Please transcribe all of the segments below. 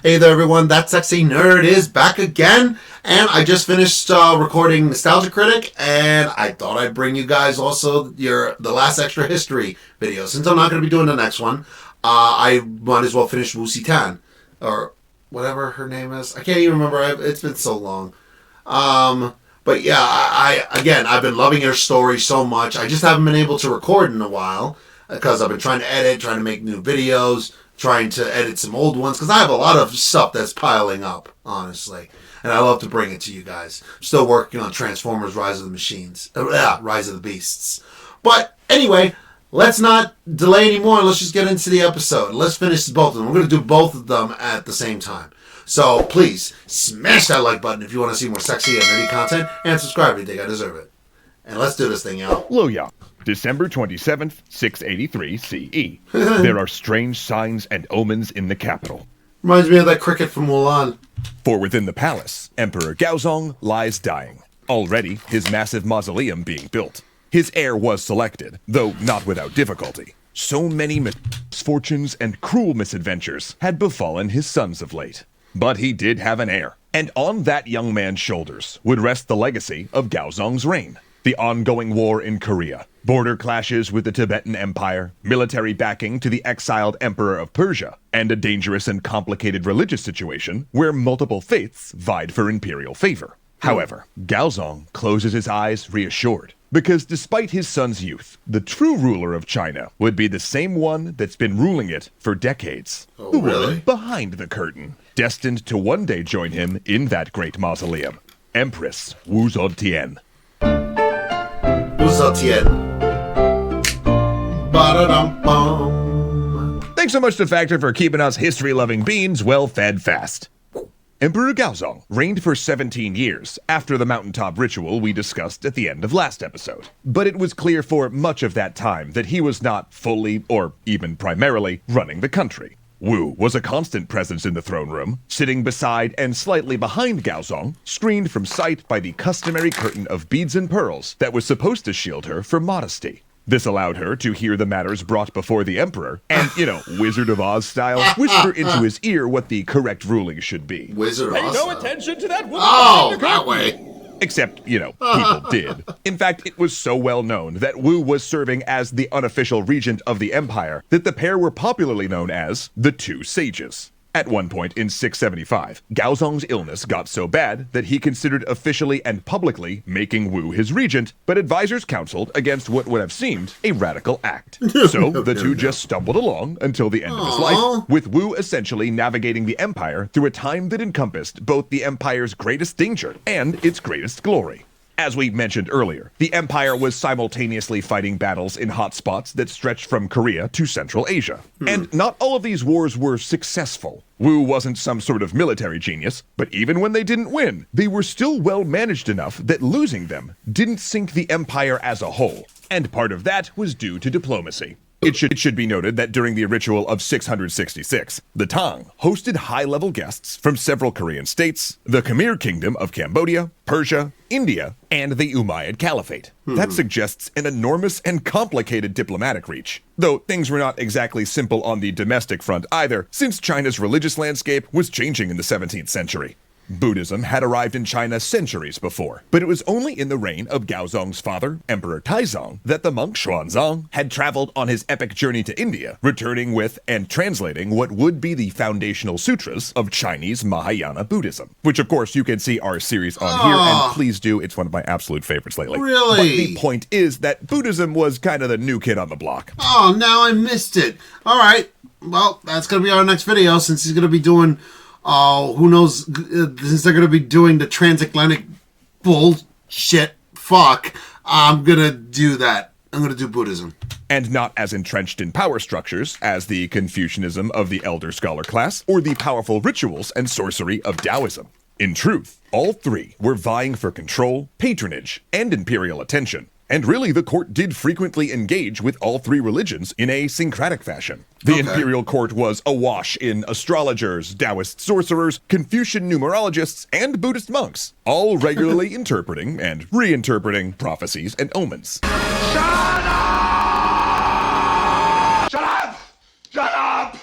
Hey there, everyone. That sexy nerd is back again, and I just finished recording Nostalgia Critic, and I thought I'd bring you guys also the last extra history video. Since I'm not going to be doing the next one, I might as well finish Zetian, or whatever her name is. I can't even remember. It's been so long. But yeah, I've been loving her story so much. I just haven't been able to record in a while because I've been trying to edit, trying to make new videos, trying to edit some old ones, because I have a lot of stuff that's piling up, honestly. And I love to bring it to you guys. I'm still working on Transformers Rise of the Machines. Rise of the Beasts. But anyway, let's not delay anymore. Let's just get into the episode. Let's finish both of them. We're going to do both of them at the same time. So please, smash that like button if you want to see more sexy and nerdy content, and subscribe if you think I deserve it. And let's do this thing, y'all. Luoyang, December 27th, 683 CE. There are strange signs and omens in the capital. Reminds me of that cricket from Mulan. For within the palace, Emperor Gaozong lies dying. Already, his massive mausoleum being built. His heir was selected, though not without difficulty. So many misfortunes and cruel misadventures had befallen his sons of late. But he did have an heir, and on that young man's shoulders would rest the legacy of Gaozong's reign. The ongoing war in Korea, border clashes with the Tibetan Empire, military backing to the exiled Emperor of Persia, and a dangerous and complicated religious situation where multiple faiths vied for imperial favor. However, Gaozong closes his eyes reassured, because despite his son's youth, the true ruler of China would be the same one that's been ruling it for decades. Oh, the really? woman behind the curtain, destined to one day join him in that great mausoleum. Empress Wu Zetian. Zetian. Ba-da-dum-bum. Thanks so much to Factor for keeping us history-loving beings well-fed fast. Emperor Gaozong reigned for 17 years after the mountaintop ritual we discussed at the end of last episode. But it was clear for much of that time that he was not fully, or even primarily, running the country. Wu was a constant presence in the throne room, sitting beside and slightly behind Gaozong, screened from sight by the customary curtain of beads and pearls that was supposed to shield her from modesty. This allowed her to hear the matters brought before the emperor, and, Wizard of Oz style, whisper into his ear what the correct ruling should be. Wizard of Oz. Pay no attention to that woman. Oh, that way. Except, people did. In fact, it was so well known that Wu was serving as the unofficial regent of the empire that the pair were popularly known as the Two Sages. At one point in 675, Gaozong's illness got so bad that he considered officially and publicly making Wu his regent, but advisors counseled against what would have seemed a radical act. So the two just stumbled along until the end of his life, with Wu essentially navigating the empire through a time that encompassed both the empire's greatest danger and its greatest glory. As we mentioned earlier, the empire was simultaneously fighting battles in hotspots that stretched from Korea to Central Asia. And not all of these wars were successful. Wu wasn't some sort of military genius, but even when they didn't win, they were still well managed enough that losing them didn't sink the empire as a whole. And part of that was due to diplomacy. It should be noted that during the ritual of 666, the Tang hosted high-level guests from several Korean states, the Khmer Kingdom of Cambodia, Persia, India, and the Umayyad Caliphate. That suggests an enormous and complicated diplomatic reach, though things were not exactly simple on the domestic front either, since China's religious landscape was changing in the 17th century. Buddhism had arrived in China centuries before, but it was only in the reign of Gaozong's father, Emperor Taizong, that the monk Xuanzang had traveled on his epic journey to India, returning with and translating what would be the foundational sutras of Chinese Mahayana Buddhism, which of course you can see our series on here, and please do, it's one of my absolute favorites lately. Really? But the point is that Buddhism was kind of the new kid on the block. Oh, now I missed it. All right. Well, that's going to be our next video, since he's going to be doing... who knows, since they're going to be doing the transatlantic bullshit fuck, I'm going to do that. I'm going to do Buddhism. And not as entrenched in power structures as the Confucianism of the elder scholar class or the powerful rituals and sorcery of Taoism. In truth, all three were vying for control, patronage, and imperial attention. And really, the court did frequently engage with all three religions in a syncretic fashion. The imperial court was awash in astrologers, Taoist sorcerers, Confucian numerologists, and Buddhist monks, all regularly interpreting and reinterpreting prophecies and omens. Shut up! Shut up! Shut up!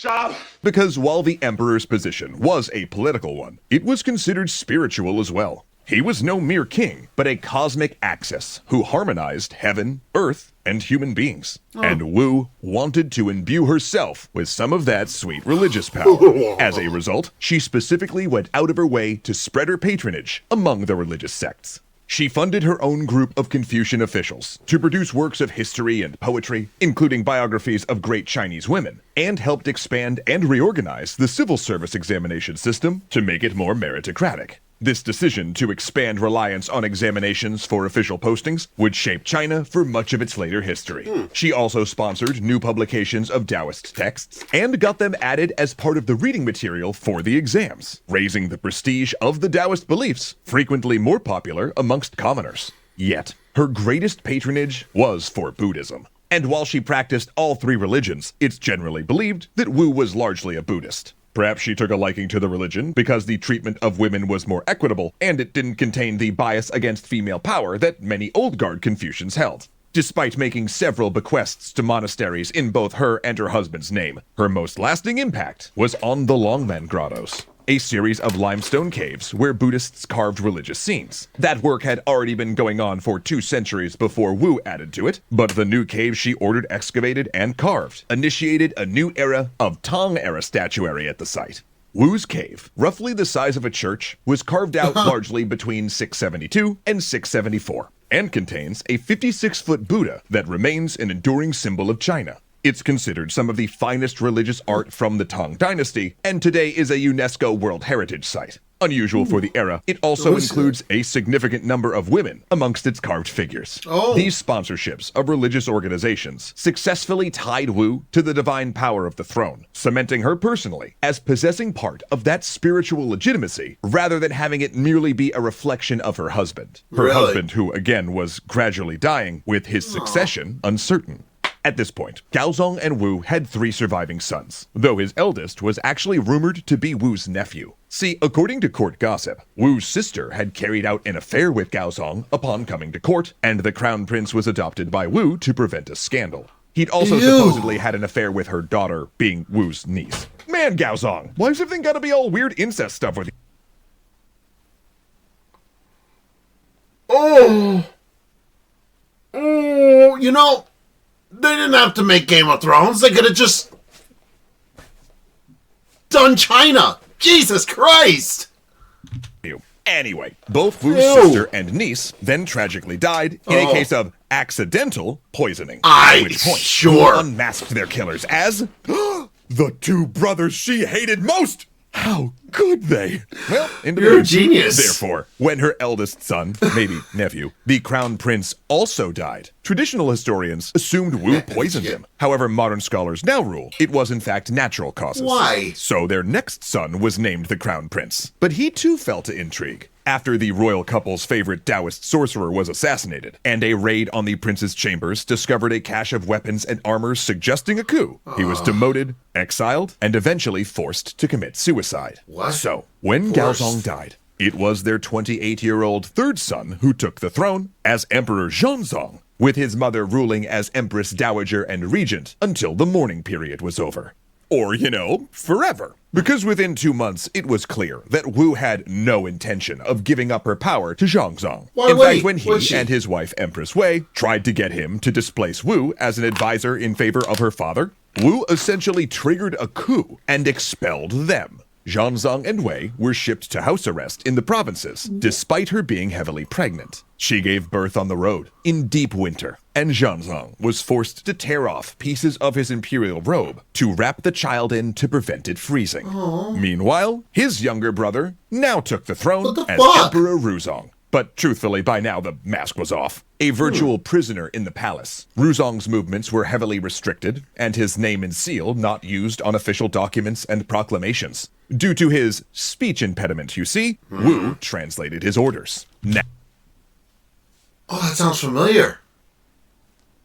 Shut up! Because while the emperor's position was a political one, it was considered spiritual as well. He was no mere king, but a cosmic axis who harmonized heaven, earth, and human beings. And Wu wanted to imbue herself with some of that sweet religious power. As a result, she specifically went out of her way to spread her patronage among the religious sects. She funded her own group of Confucian officials to produce works of history and poetry, including biographies of great Chinese women, and helped expand and reorganize the civil service examination system to make it more meritocratic. This decision to expand reliance on examinations for official postings would shape China for much of its later history. She also sponsored new publications of Taoist texts and got them added as part of the reading material for the exams, raising the prestige of the Taoist beliefs, frequently more popular amongst commoners. Yet, her greatest patronage was for Buddhism. And while she practiced all three religions, it's generally believed that Wu was largely a Buddhist. Perhaps she took a liking to the religion because the treatment of women was more equitable, and it didn't contain the bias against female power that many old guard Confucians held. Despite making several bequests to monasteries in both her and her husband's name, her most lasting impact was on the Longmen Grottos, a series of limestone caves where Buddhists carved religious scenes. That work had already been going on for 2 centuries before Wu added to it, but the new caves she ordered excavated and carved initiated a new era of Tang-era statuary at the site. Wu's cave, roughly the size of a church, was carved out largely between 672 and 674, and contains a 56-foot Buddha that remains an enduring symbol of China. It's considered some of the finest religious art from the Tang Dynasty, and today is a UNESCO World Heritage Site. Unusual for the era, it also includes a significant number of women amongst its carved figures. These sponsorships of religious organizations successfully tied Wu to the divine power of the throne, cementing her personally as possessing part of that spiritual legitimacy rather than having it merely be a reflection of her husband. Her husband, who again was gradually dying, with his succession uncertain. At this point, Gaozong and Wu had 3 surviving sons, though his eldest was actually rumored to be Wu's nephew. See, according to court gossip, Wu's sister had carried out an affair with Gaozong upon coming to court, and the crown prince was adopted by Wu to prevent a scandal. He'd also supposedly had an affair with her daughter, being Wu's niece. Man, Gaozong, why's everything gotta be all weird incest stuff with you? You know, they didn't have to make Game of Thrones. They could have just done China. Jesus Christ! Anyway, both Wu's sister and niece then tragically died in a case of accidental poisoning. At which point, Wu unmasked their killers as the 2 brothers she hated most. How could they? Well, you're a genius. Therefore, when her eldest son, maybe nephew, the crown prince also died, traditional historians assumed Wu poisoned him. However, modern scholars now rule it was in fact natural causes. Why? So their next son was named the crown prince. But he too fell to intrigue after the royal couple's favorite Taoist sorcerer was assassinated, and a raid on the prince's chambers discovered a cache of weapons and armor suggesting a coup. He was demoted, exiled, and eventually forced to commit suicide. What? So, when Gaozong died, it was their 28-year-old third son who took the throne as Emperor Zhongzong, with his mother ruling as Empress Dowager and Regent until the mourning period was over. Or, forever. Because within 2 months, it was clear that Wu had no intention of giving up her power to Zhongzong. In fact, when he and his wife Empress Wei tried to get him to displace Wu as an advisor in favor of her father, Wu essentially triggered a coup and expelled them. Zhongzong and Wei were shipped to house arrest in the provinces, despite her being heavily pregnant. She gave birth on the road, in deep winter, and Zhongzong was forced to tear off pieces of his imperial robe to wrap the child in to prevent it freezing. Meanwhile, his younger brother now took the throne as Emperor Ruzong. But truthfully, by now the mask was off. A virtual prisoner in the palace, Ruzong's movements were heavily restricted, and his name and seal not used on official documents and proclamations. Due to his speech impediment, you see, Wu translated his orders. Now, that sounds familiar.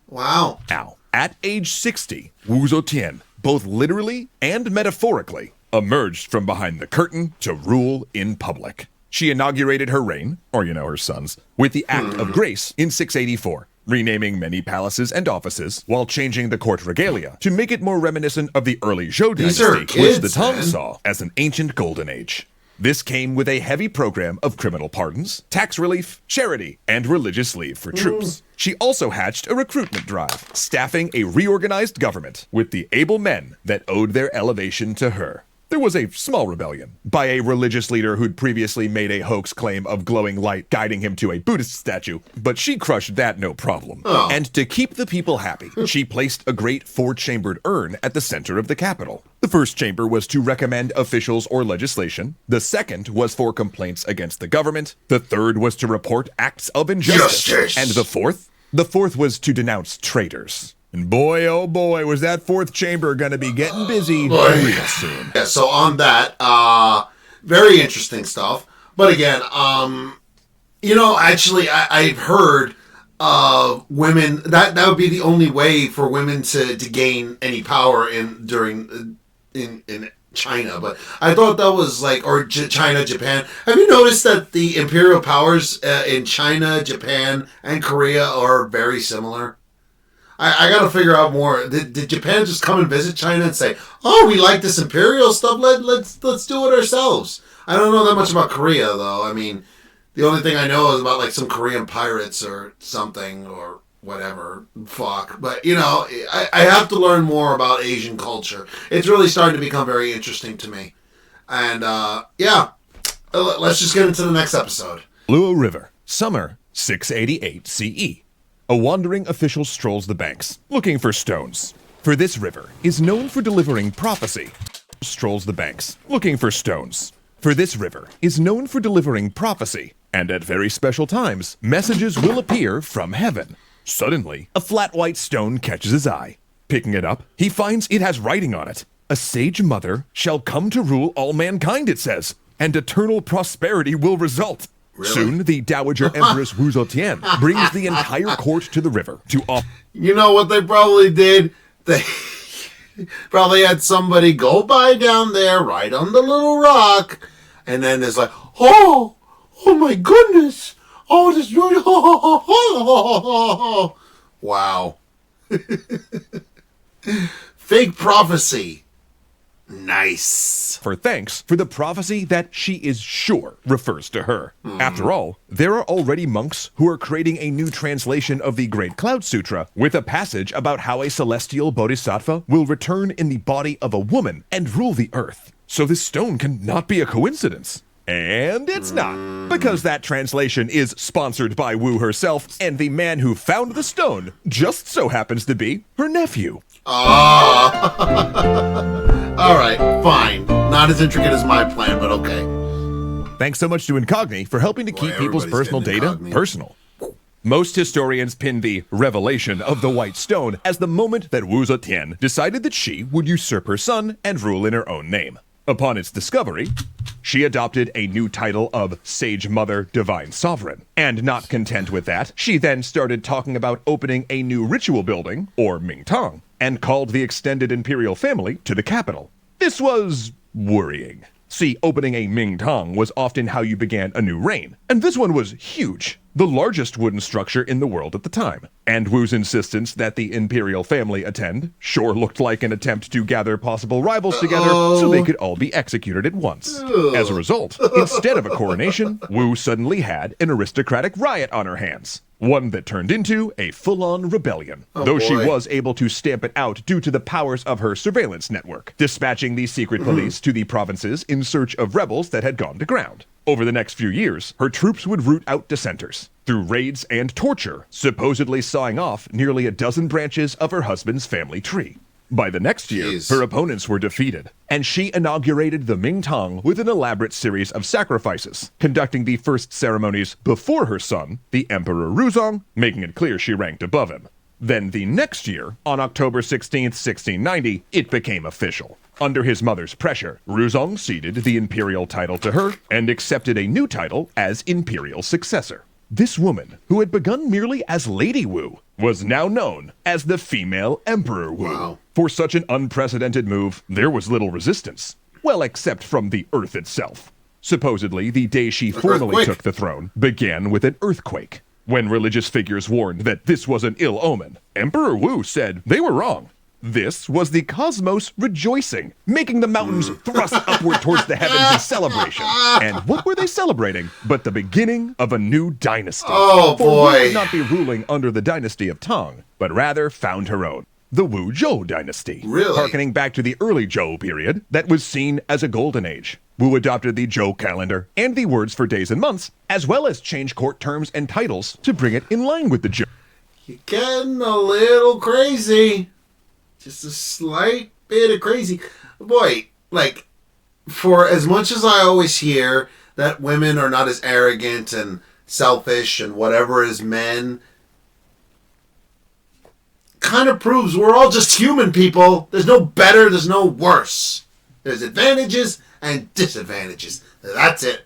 Wow. Now, at age 60, Wu Zetian, both literally and metaphorically, emerged from behind the curtain to rule in public. She inaugurated her reign, or her son's, with the Act of Grace in 684, renaming many palaces and offices while changing the court regalia to make it more reminiscent of the early Zhou These are dynasty, which the kids, Tang man. saw as an ancient golden age. This came with a heavy program of criminal pardons, tax relief, charity, and religious leave for troops. She also hatched a recruitment drive, staffing a reorganized government with the able men that owed their elevation to her. There was a small rebellion by a religious leader who'd previously made a hoax claim of glowing light guiding him to a Buddhist statue, but she crushed that no problem. Oh. And to keep the people happy, she placed a great 4-chambered urn at the center of the capital. The first chamber was to recommend officials or legislation. The second was for complaints against the government. The third was to report acts of injustice. Justice. And the fourth was to denounce traitors. And boy, oh boy, was that fourth chamber going to be getting busy real soon. Yeah, so on that, very interesting stuff. But again, actually, I've heard women, that would be the only way for women to gain any power in China. But I thought that was China, Japan. Have you noticed that the imperial powers in China, Japan, and Korea are very similar? I got to figure out more. Did Japan just come and visit China and say, "Oh, we like this imperial stuff. Let's do it ourselves"? I don't know that much about Korea, though. I mean, the only thing I know is about some Korean pirates or something or whatever. Fuck. But I have to learn more about Asian culture. It's really starting to become very interesting to me. And let's just get into the next episode. Luo River, summer 688 CE. A wandering official strolls the banks, looking for stones. For this river is known for delivering prophecy. Strolls the banks, looking for stones. For this river is known for delivering prophecy, and at very special times, messages will appear from heaven. Suddenly, a flat white stone catches his eye. Picking it up, he finds it has writing on it. A sage mother shall come to rule all mankind, it says, and eternal prosperity will result. Really? Soon, the Dowager Empress Wu Zetian brings the entire court to the river to offer. You know what they probably did? They probably had somebody go by down there, right on the little rock, and then there's oh my goodness, oh, this really, wow. Fake prophecy. Nice. For thanks for the prophecy that she is sure refers to her. After all, there are already monks who are creating a new translation of the Great Cloud Sutra with a passage about how a celestial bodhisattva will return in the body of a woman and rule the earth. So this stone cannot be a coincidence. And it's not, because that translation is sponsored by Wu herself, and the man who found the stone just so happens to be her nephew. Alright, fine. Not as intricate as my plan, but okay. Thanks so much to Incogni for helping to keep people's everybody's personal getting data Incogni. personal. Most historians pin the revelation of the White Stone as the moment that Wu Zetian decided that she would usurp her son and rule in her own name. Upon its discovery, she adopted a new title of Sage Mother Divine Sovereign. And not content with that, she then started talking about opening a new ritual building, or Mingtang, and called the extended imperial family to the capital. This was worrying. See, opening a Mingtang was often how you began a new reign, and this one was huge, the largest wooden structure in the world at the time. And Wu's insistence that the imperial family attend sure looked like an attempt to gather possible rivals together so they could all be executed at once. As a result, instead of a coronation, Wu suddenly had an aristocratic riot on her hands. One that turned into a full-on rebellion, though she boy. was able to stamp it out due to the powers of her surveillance network, dispatching the secret police to the provinces in search of rebels that had gone to ground. Over the next few years, her troops would root out dissenters through raids and torture, supposedly sawing off nearly a dozen branches of her husband's family tree. By the next year, Jeez. her opponents were defeated, and she inaugurated the Mingtang with an elaborate series of sacrifices, conducting the first ceremonies before her son, the Emperor Ruzong, making it clear she ranked above him. Then the next year, on October 16th, 1690, it became official. Under his mother's pressure, Ruzong ceded the imperial title to her and accepted a new title as imperial successor. This woman, who had begun merely as Lady Wu, was now known as the female Emperor Wu. Wow. For such an unprecedented move, there was little resistance. Well, except from the Earth itself. Supposedly, the day she formally Earthquake. took the throne began with an earthquake. When religious figures warned that this was an ill omen, Emperor Wu said they were wrong. This was the cosmos rejoicing, making the mountains thrust upward towards the heavens in celebration. And what were they celebrating but the beginning of a new dynasty? Oh, For Wu boy. would not be ruling under the dynasty of Tang, but rather found her own. The Wu Zhou dynasty. Really? Harkening back to the early Zhou period that was seen as a golden age. Wu adopted the Zhou calendar and the words for days and months, as well as changed court terms and titles to bring it in line with the Zhou. You're getting a little crazy. Just a slight bit of crazy. Boy, like, for as much as I always hear that women are not as arrogant and selfish and whatever as men, kind of proves we're all just human people. There's no better, there's no worse. There's advantages and disadvantages. That's it.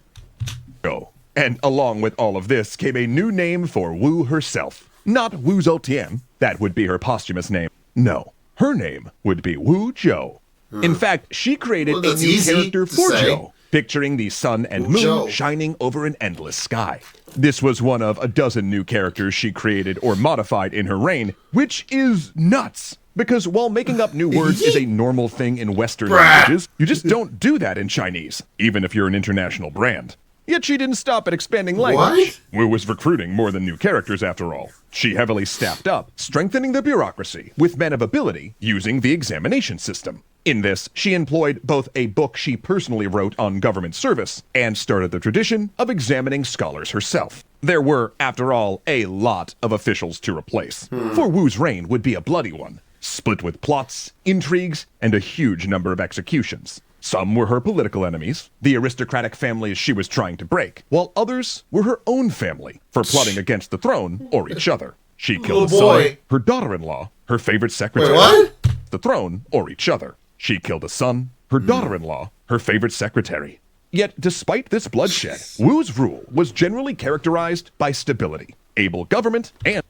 And along with all of this came a new name for Wu herself. Not Wu Zetian, that would be her posthumous name. No, her name would be Wu Zhou. In fact, she created a new character for Zhou, picturing the sun and moon shining over an endless sky. This was one of a dozen new characters she created or modified in her reign, which is nuts. Because while making up new words is a normal thing in Western languages, you just don't do that in Chinese, even if you're an international brand. Yet she didn't stop at expanding language. Wu was recruiting more than new characters after all. She heavily staffed up, strengthening the bureaucracy with men of ability using the examination system. In this, she employed both a book she personally wrote on government service and started the tradition of examining scholars herself. There were, after all, a lot of officials to replace, for Wu's reign would be a bloody one, split with plots, intrigues, and a huge number of executions. Some were her political enemies, the aristocratic families she was trying to break, while others were her own family for plotting against the throne or each other. She killed a son, her daughter-in-law, her favorite secretary, the throne or each other. She killed a son, her daughter-in-law, her favorite secretary. Yet, despite this bloodshed, Wu's rule was generally characterized by stability, able government, and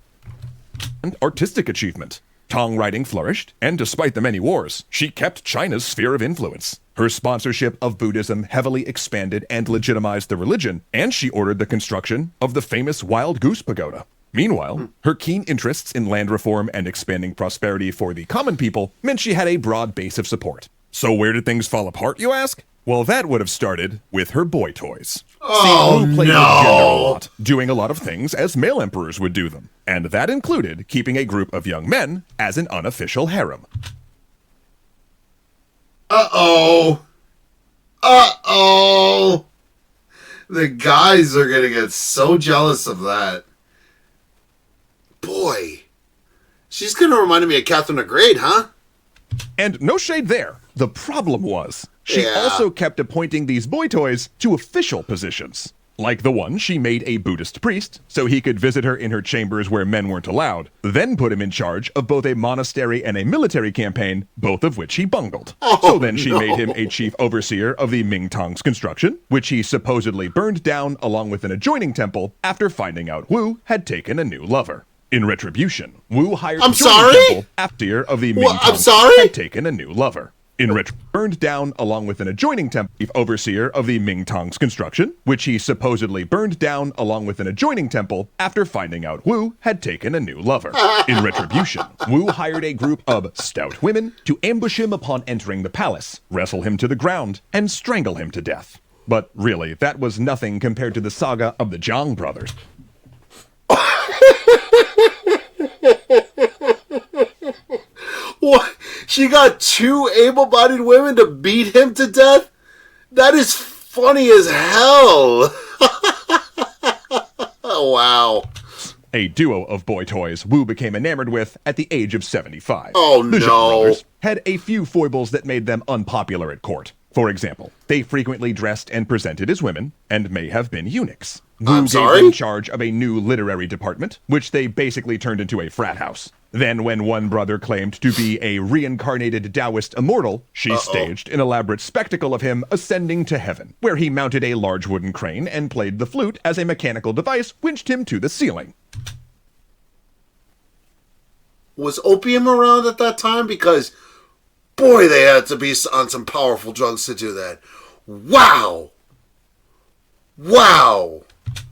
artistic achievement. Tang writing flourished, and despite the many wars, she kept China's sphere of influence. Her sponsorship of Buddhism heavily expanded and legitimized the religion, and she ordered the construction of the famous Wild Goose Pagoda. Meanwhile, her keen interests in land reform and expanding prosperity for the common people meant she had a broad base of support. So where did things fall apart, you ask? Well, that would have started with her boy toys. Oh, Wu played with gender a lot, doing a lot of things as male emperors would do them. And that included keeping a group of young men as an unofficial harem. Uh-oh. Uh-oh. The guys are going to get so jealous of that. Boy. She's going to remind me of Catherine the Great, huh? And no shade there. The problem was, she also kept appointing these boy toys to official positions. Like the one she made a Buddhist priest, so he could visit her in her chambers where men weren't allowed, then put him in charge of both a monastery and a military campaign, both of which he bungled. So then she made him a chief overseer of the Ming-Tong's construction, which he supposedly burned down along with an adjoining temple after finding out Wu had taken a new lover. In retribution, Wu hired a temple after of the Ming-Tong's had taken a new lover. Burned down along with an adjoining temple, overseer of the Ming-Tong's construction, which he supposedly burned down along with an adjoining temple after finding out Wu had taken a new lover. In retribution, Wu hired a group of stout women to ambush him upon entering the palace, wrestle him to the ground, and strangle him to death. But really, that was nothing compared to the saga of the Zhang brothers. What? She got two able-bodied women to beat him to death? That is funny as hell. Wow. A duo of boy toys Wu became enamored with at the age of 75. Oh, the no. Zhang brothers had a few foibles that made them unpopular at court. For example, they frequently dressed and presented as women, and may have been eunuchs. Wu gave them charge of a new literary department, which they basically turned into a frat house. Then when one brother claimed to be a reincarnated Taoist immortal, she staged an elaborate spectacle of him ascending to heaven, where he mounted a large wooden crane and played the flute as a mechanical device winched him to the ceiling. Was opium around at that time? Because, boy, they had to be on some powerful drugs to do that. Wow. Wow.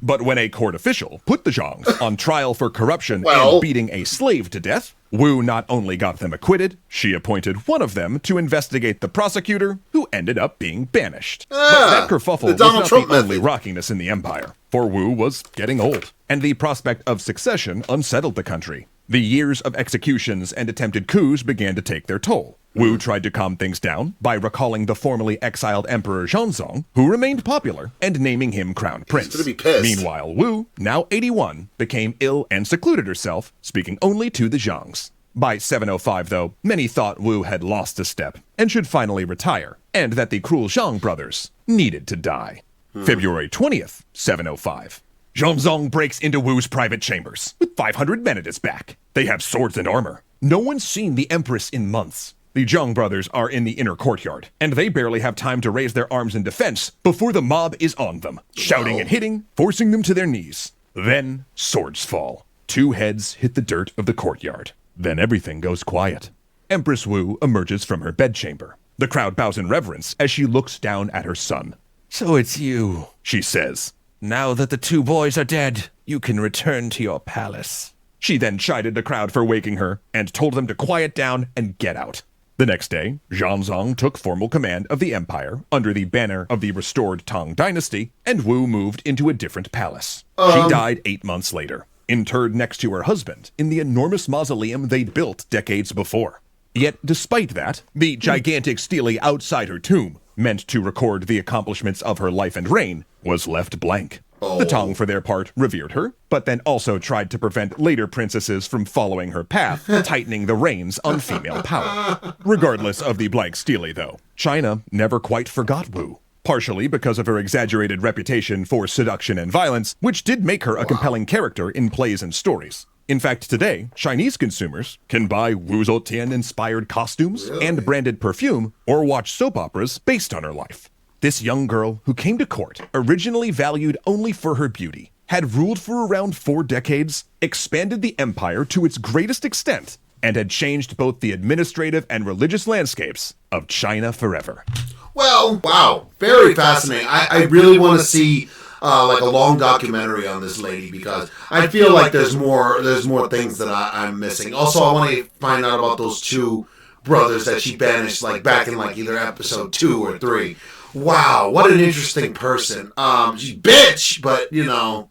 But when a court official put the Zhongs on trial for corruption Well. and beating a slave to death, Wu not only got them acquitted, she appointed one of them to investigate the prosecutor, who ended up being banished. But that kerfuffle the was Donald not Trump the only method. rockiness in the empire, for Wu was getting old, and the prospect of succession unsettled the country. The years of executions and attempted coups began to take their toll. Wu tried to calm things down by recalling the formerly exiled Emperor Zhongzong, who remained popular, and naming him crown prince. gonna be pissed. Meanwhile, Wu, now 81, became ill and secluded herself, speaking only to the Zhongs. By 705, though, many thought Wu had lost a step and should finally retire, and that the cruel Zhang brothers needed to die. February 20th, 705. Zhongzong breaks into Wu's private chambers, with 500 men at his back. They have swords and armor. No one's seen the Empress in months. The Zhang brothers are in the inner courtyard, and they barely have time to raise their arms in defense before the mob is on them, shouting and hitting, forcing them to their knees. Then, swords fall. 2 heads hit the dirt of the courtyard. Then everything goes quiet. Empress Wu emerges from her bedchamber. The crowd bows in reverence as she looks down at her son. So it's you. She says. Now that the 2 boys are dead, you can return to your palace. She then chided the crowd for waking her and told them to quiet down and get out. The next day, Zhongzong took formal command of the empire under the banner of the restored Tang dynasty, and Wu moved into a different palace. She died 8 months later, interred next to her husband in the enormous mausoleum they'd built decades before. Yet, despite that, the gigantic stele outside her tomb, meant to record the accomplishments of her life and reign, was left blank. The Tang, for their part, revered her, but then also tried to prevent later princesses from following her path, tightening the reins on female power. Regardless of the blank stele, though, China never quite forgot Wu, partially because of her exaggerated reputation for seduction and violence, which did make her a compelling character in plays and stories. In fact, today, Chinese consumers can buy Wu Zetian-inspired costumes and branded perfume, or watch soap operas based on her life. This young girl, who came to court, originally valued only for her beauty, had ruled for around 4 decades, expanded the empire to its greatest extent, and had changed both the administrative and religious landscapes of China forever. Well, wow, very fascinating. I really want to see like a long documentary on this lady, because I feel like there's more things that I'm missing. Also, I want to find out about those 2 brothers that she banished, like back in like either episode 2 or 3. Wow, what an interesting person. She's bitch, but you know,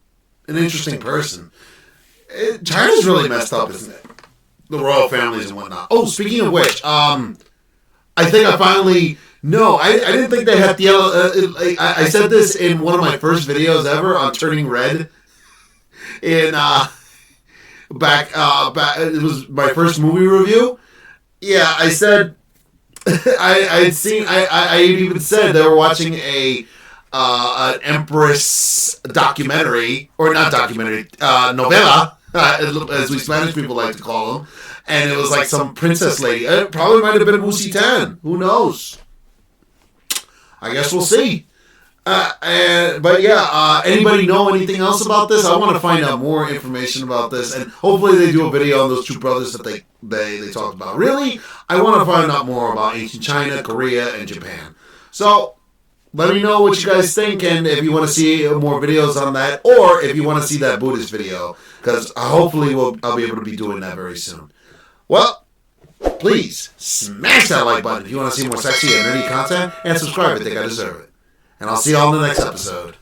an interesting person. China's really messed up, isn't it? The royal families and whatnot. Oh, speaking of which, I think I finally. No, I didn't think they had the yellow. I said this in one of my first videos ever on Turning Red. In back, it was my first movie review. Yeah, I said I had seen. I even said they were watching an Empress documentary, or not documentary, novela, as we Spanish people like to call them, and it was like some princess lady. It probably might have been Wu Zetian. Who knows? I guess we'll see. But yeah, anybody know anything else about this? I want to find out more information about this, and hopefully they do a video on those 2 brothers that they talked about. Really, I want to find out more about ancient China, Korea, and Japan. So let me know what you guys think, and if you want to see more videos on that, or if you want to see that Buddhist video, because hopefully I'll be able to be doing that very soon. Well, please smash that like button if you want to see more sexy and nerdy content, and subscribe if you think I deserve it. And I'll see y'all in the next episode.